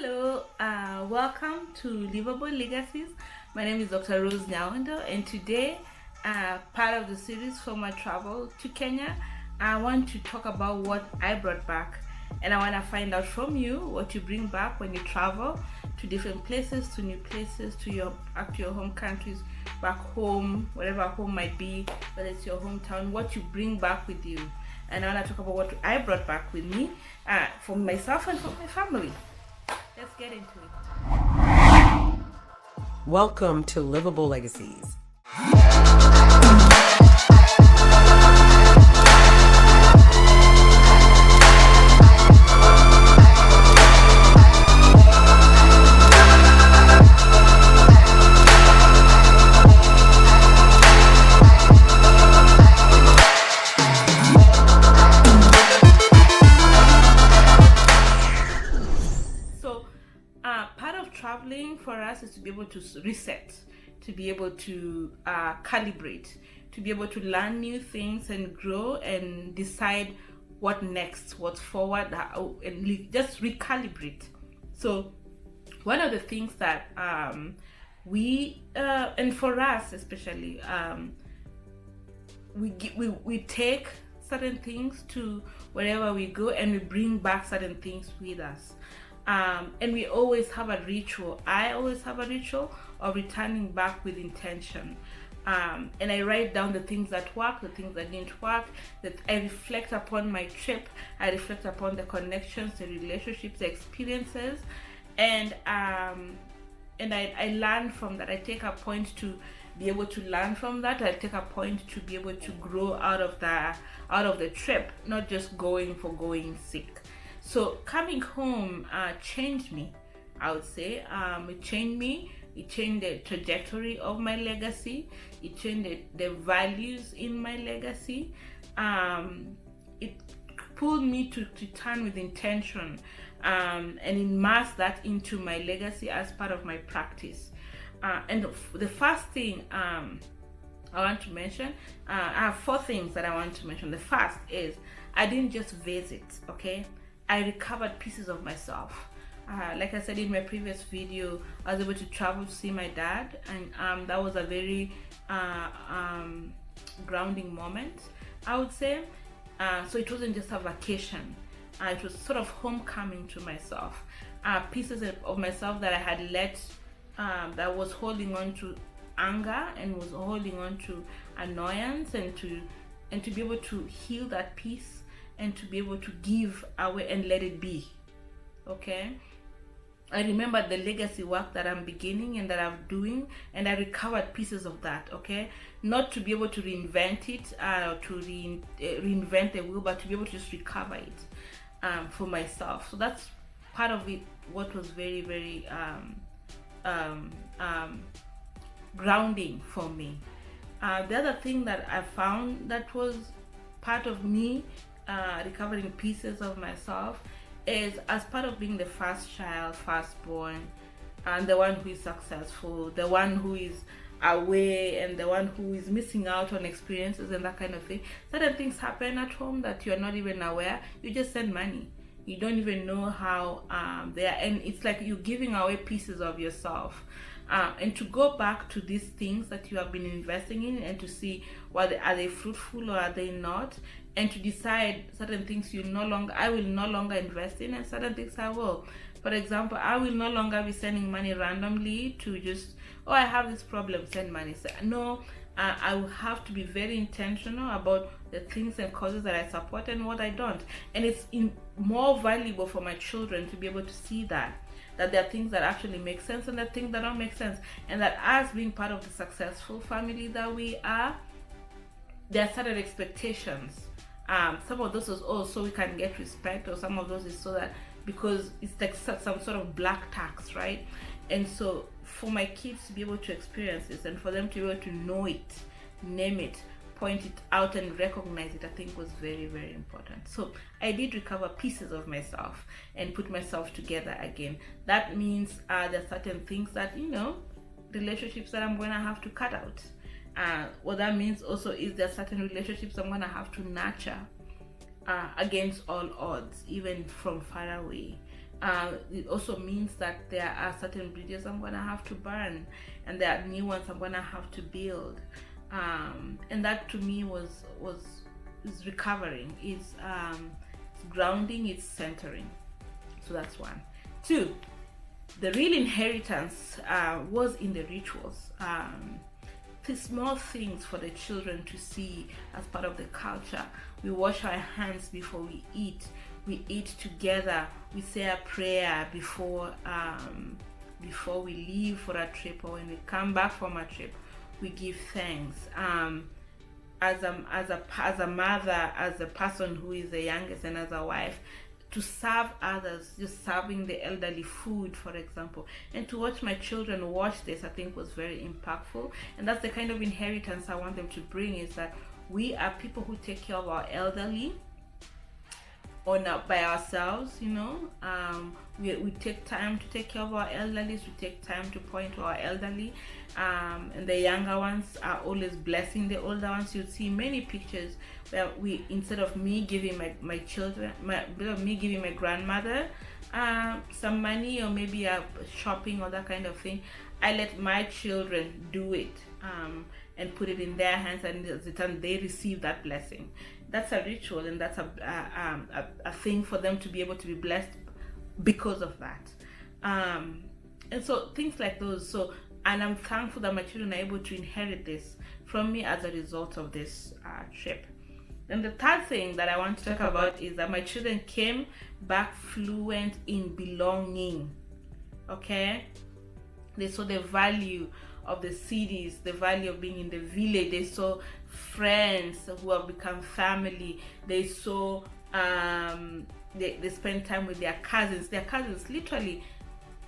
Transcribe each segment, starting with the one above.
Hello, welcome to Livable Legacies. My name is Dr. Rose Nyawando, and today, part of the series for my travel to Kenya, I want to talk about what I brought back, and I want to find out from you what you bring back when you travel to different places, to new places, to your home countries, back home, wherever home might be, whether it's your hometown, what you bring back with you. And I want to talk about what I brought back with me, for myself and for my family. Let's get into it. Welcome to Livable Legacies. Part of traveling for us is to be able to reset, to be able to calibrate, to be able to learn new things and grow and decide what next, what's forward, and just recalibrate. So one of the things that we and for us especially, we take certain things to wherever we go, and we bring back certain things with us. And we always have a ritual. I always have a ritual of returning back with intention. And I write down the things that work, the things that didn't work, that I reflect upon my trip. I reflect upon the connections, the relationships, the experiences, and I learn from that. I take a point to be able to learn from that. I take a point to be able to grow out of the trip, not just going for going sake. So coming home changed me, I would say. It changed me. It changed the trajectory of my legacy. It changed the values in my legacy. It pulled me to turn with intention and immerse that into my legacy as part of my practice. And the first thing I want to mention, I have 4 things that I want to mention. The first is I didn't just visit, okay? I recovered pieces of myself. Like I said in my previous video, I was able to travel to see my dad, and that was a very grounding moment, I would say. So it wasn't just a vacation. It was sort of homecoming to myself. Pieces of myself that I had let, that was holding on to anger and was holding on to annoyance, and to be able to heal that piece and to be able to give away and let it be. Okay, I remember the legacy work that I'm beginning and that I'm doing, and I recovered pieces of that. Okay, not to be able to reinvent it, or to reinvent the wheel, but to be able to just recover it for myself. So that's part of it, what was very, very grounding for me. The other thing that I found that was part of me recovering pieces of myself is as part of being the first child, firstborn, and the one who is successful, the one who is away, and the one who is missing out on experiences and that kind of thing. Certain things happen at home that you're not even aware. You just send money. You don't even know how they are, and it's like you're giving away pieces of yourself. And to go back to these things that you have been investing in, and to see are they fruitful or are they not, and to decide certain things I will no longer invest in, and certain things I will. For example, I will no longer be sending money randomly to just, I have this problem, send money. So, no, I will have to be very intentional about the things and causes that I support and what I don't. And it's more valuable for my children to be able to see that there are things that actually make sense and there are things that don't make sense. And that as being part of the successful family that we are, there are certain expectations. Some of those is also we can get respect, or some of those is so that because it's like some sort of black tax, right? And so for my kids to be able to experience this, and for them to be able to know it, name it, point it out, and recognize it, I think was very, very important. So I did recover pieces of myself and put myself together again. That means there are certain things that, relationships that I'm going to have to cut out. What that means also is there are certain relationships I'm going to have to nurture against all odds, even from far away. It also means that there are certain bridges I'm gonna have to burn, and there are new ones I'm gonna have to build. And that to me is recovering, is grounding, it's centering. So that's one. Two, the real inheritance was in the rituals. The small things for the children to see as part of the culture. We wash our hands before we eat. We eat together. We say a prayer before we leave for a trip, or when we come back from a trip. We give thanks. As a mother, as a person who is the youngest, and as a wife, to serve others, just serving the elderly food, for example, and to watch my children watch this, I think was very impactful. And that's the kind of inheritance I want them to bring, is that we are people who take care of our elderly by ourselves. We take time to take care of our elderly. We take time to point to our elderly, and the younger ones are always blessing the older ones. You'll see many pictures where instead of me giving my grandmother some money, or maybe a shopping or that kind of thing, I let my children do it, and put it in their hands, and in return they receive that blessing. That's a ritual, and that's a thing for them to be able to be blessed because of that. And so things like those. So, and I'm thankful that my children are able to inherit this from me as a result of this trip. And the third thing that I want to talk about is that my children came back fluent in belonging. Okay? They saw the value of the cities, the value of being in the village. They saw friends who have become family. They saw they spend time with their cousins. Their cousins literally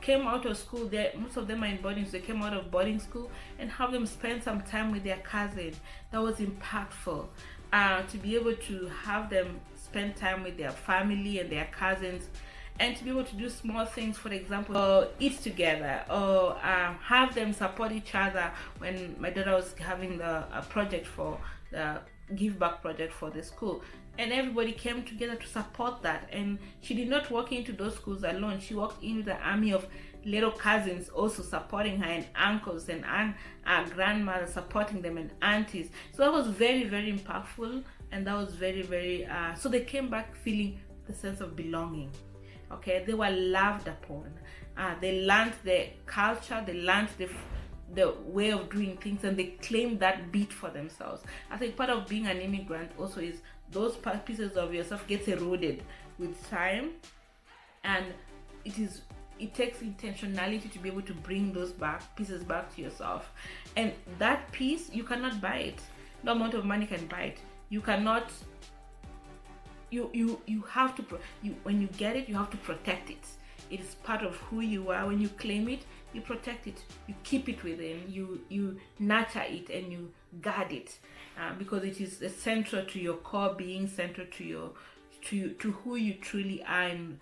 came out of school. Most of them are in boarding, so they came out of boarding school, and have them spend some time with their cousin. That was impactful. To be able to have them spend time with their family and their cousins, and to be able to do small things, for example, or eat together, or have them support each other. When my daughter was having a project for the give back project for the school, and everybody came together to support that, and she did not walk into those schools alone. She walked in with an army of little cousins also supporting her, and uncles and grandmothers supporting them, and aunties. So that was very, very impactful, and that was very, very so they came back feeling the sense of belonging. Okay, they were loved upon. They learned the culture, they learned the way of doing things, and they claimed that beat for themselves. I think part of being an immigrant also is those pieces of yourself gets eroded with time, and it takes intentionality to be able to bring those pieces back to yourself. And that piece, you cannot buy it. No amount of money can buy it. You cannot. You have to when you get it, you have to protect it. It is part of who you are. When you claim it, you protect it, you keep it within you, nurture it, and you guard it, because it is central to your core being, central to who you truly are, and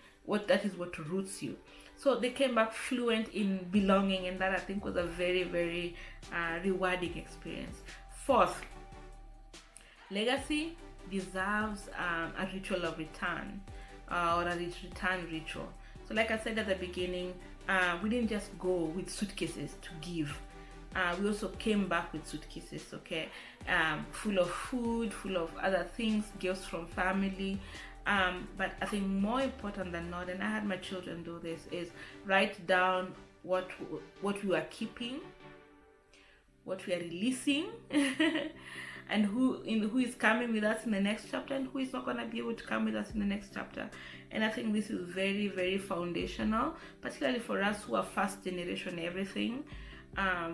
that is what roots you. So they came back fluent in belonging, and that I think was a very, very rewarding experience. Fourth, legacy deserves a ritual of return, or a return ritual. So like I said at the beginning, we didn't just go with suitcases to give. We also came back with suitcases, okay, full of food, full of other things, gifts from family. But I think more important than not, and I had my children do this, is write down what we are keeping, what we are releasing, and who is coming with us in the next chapter, and who is not going to be able to come with us in the next chapter. And I think this is very, very foundational, particularly for us who are first generation everything.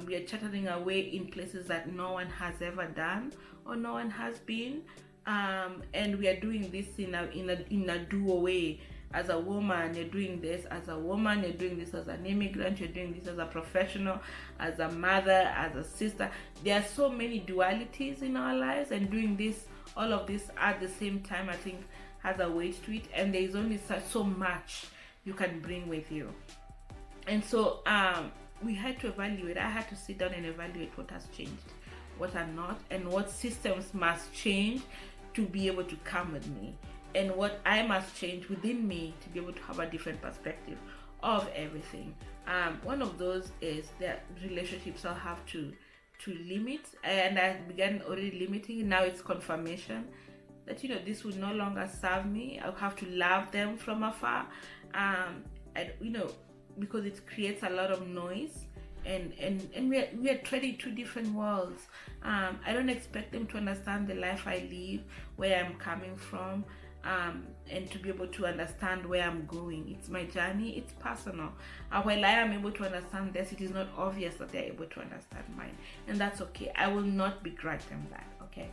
We are chattering away in places that no one has ever done, or no one has been, and we are doing this in a dual way. As a woman, you're doing this as a woman, you're doing this as an immigrant, you're doing this as a professional, as a mother, as a sister. There are so many dualities in our lives, and doing all of this at the same time, I think has a weight to it, and there is only so much you can bring with you. And so we had to evaluate. I had to sit down and evaluate what has changed, what are not, and what systems must change to be able to come with me. and what I must change within me to be able to have a different perspective of everything. One of those is that relationships I'll have to limit, and I began already limiting. Now it's confirmation that this will no longer serve me. I'll have to love them from afar, and because it creates a lot of noise, and we are treading two different worlds. I don't expect them to understand the life I live, where I'm coming from, and to be able to understand where I'm going. It's my journey, it's personal. While I am able to understand this, it is not obvious that they're able to understand mine, and that's okay. I will not begrudge them that, okay?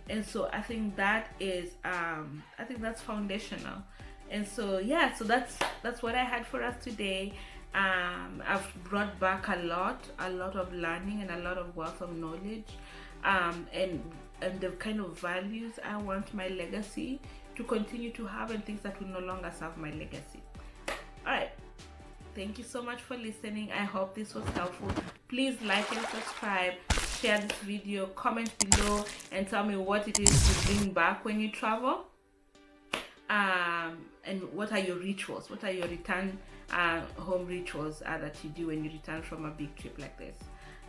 And so I think that is that's foundational. And so so that's what I had for us today. I've brought back a lot of learning and a lot of wealth of knowledge, and the kind of values I want my legacy to continue to have, and things that will no longer serve my legacy. All right, thank you so much for listening. I hope this was helpful. Please like and subscribe, share this video, comment below, and tell me what it is you bring back when you travel, and what are your rituals, what are your return home rituals that you do when you return from a big trip like this.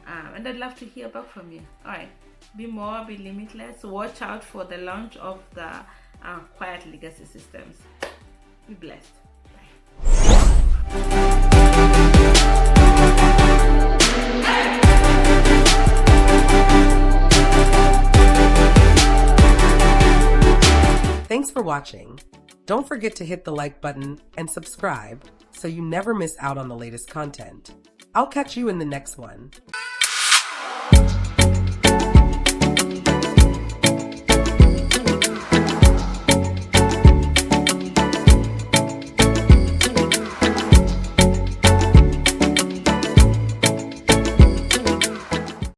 And I'd love to hear back from you. All right, be more, be limitless. Watch out for the launch of the Quiet Legacy Systems. Be blessed. Thanks for watching. Don't forget to hit the like button and subscribe so you never miss out on the latest content. I'll catch you in the next one.